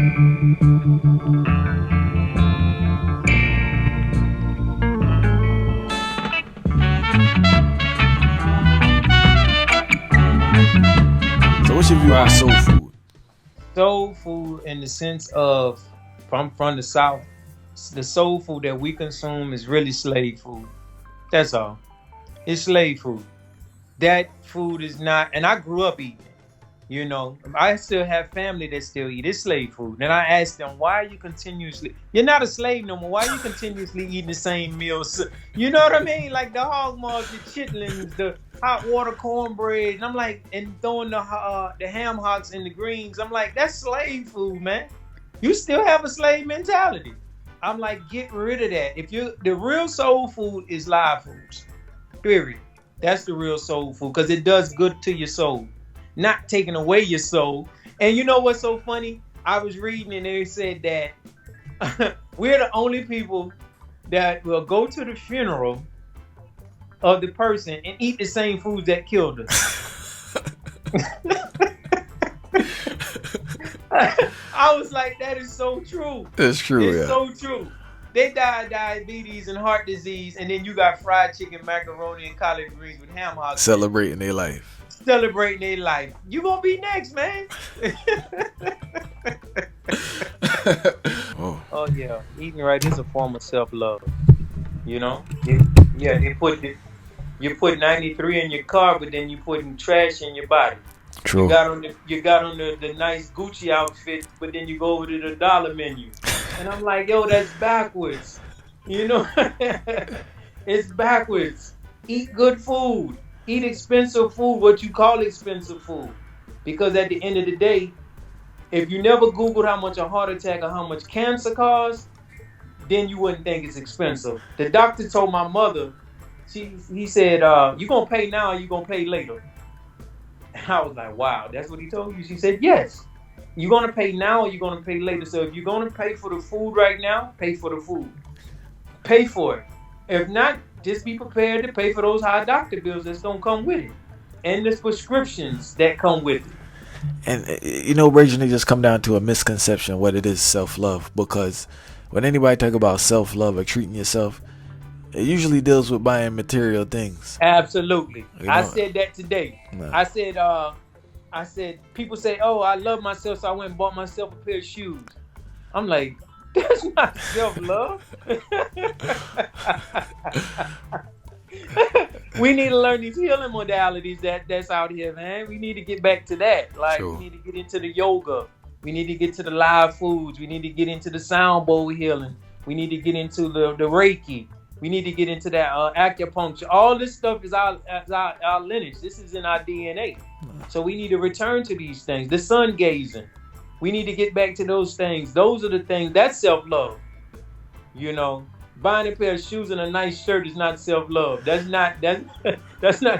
So what's your view on soul food? Soul food, in the sense of, from the South, the soul food that we consume is really slave food. That's all. It's slave food. That food is not, and I grew up eating it. I still have family that still eat. It's slave food. And I asked them, why are you continuously, you're not a slave no more. Why are you continuously eating the same meals? You know what I mean? Like the hog maws, the chitlins, the hot water cornbread. And I'm like, and throwing the ham hocks and the greens. I'm like, that's slave food, man. You still have a slave mentality. I'm like, get rid of that. The real soul food is live foods. Period. That's the real soul food, because it does good to your soul, not taking away your soul. And you know what's so funny? I was reading and they said that we're the only people that will go to the funeral of the person and eat the same foods that killed us. I was like, that is so true. That's true. It's so true. They die of diabetes and heart disease, and then you got fried chicken, macaroni, and collard greens with ham hocks. Celebrating their life. You gonna be next, man. Oh yeah, eating right is a form of self-love. You put 93 in your car, but then you putting trash in your body. True. You got on the nice Gucci outfit, but then you go over to the dollar menu. And I'm like, yo, that's backwards. It's backwards. Eat good food. Eat expensive food, what you call expensive food. Because at the end of the day, if you never Googled how much a heart attack or how much cancer costs, then you wouldn't think it's expensive. The doctor told my mother, he said, you going to pay now or you going to pay later? And I was like, wow, that's what he told you? She said, yes. You're going to pay now or you're going to pay later. So if you're going to pay for the food right now, pay for the food. Pay for it. If not, just be prepared to pay for those high doctor bills that's going to come with it. And the prescriptions that come with it. And, originally just come down to a misconception of what it is self-love. Because when anybody talk about self-love or treating yourself, it usually deals with buying material things. Absolutely. I said that today. No. I said, people say, oh, I love myself, so I went and bought myself a pair of shoes. I'm like, that's not self-love. We need to learn these healing modalities that's out here, man. We need to get back to that. Like, True. We need to get into the yoga. We need to get to the live foods. We need to get into the sound bowl healing. We need to get into the Reiki. We need to get into that acupuncture. All this stuff is our lineage. This is in our DNA. So we need to return to these things. The sun gazing. We need to get back to those things. Those are the things. That's self-love. Buying a pair of shoes and a nice shirt is not self-love. That's not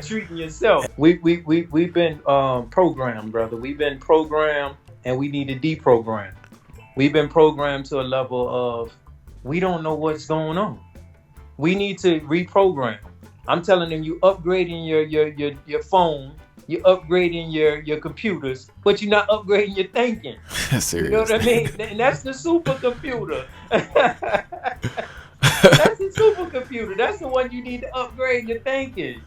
treating yourself. We've been programmed, brother. We've been programmed, and we need to deprogram. We've been programmed to a level of we don't know what's going on. We need to reprogram. I'm telling them, you upgrading your phone, you're upgrading your computers, but you're not upgrading your thinking. Seriously. You know what I mean? And that's the supercomputer. That's the supercomputer. That's the one you need to upgrade your thinking.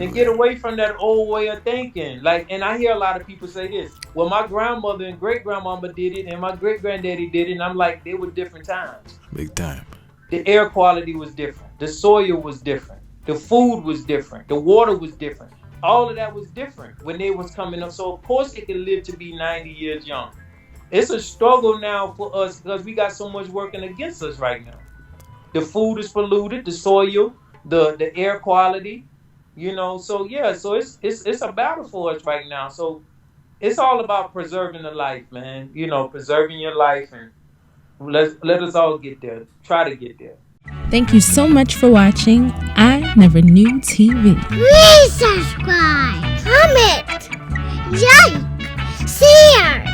And get away from that old way of thinking. And I hear a lot of people say this. Well, my grandmother and great grandmama did it, and my great granddaddy did it, and I'm like, they were different times. Big time. The air quality was different. The soil was different. The food was different. The water was different. All of that was different when they was coming up. So of course they could live to be 90 years young. It's a struggle now for us because we got so much working against us right now. The food is polluted, the soil, the air quality, So yeah, so it's a battle for us right now. So it's all about preserving the life, man. Preserving your life, and let us all get there. Try to get there. Thank you so much for watching I Never Knew TV. Please subscribe, comment, like, share.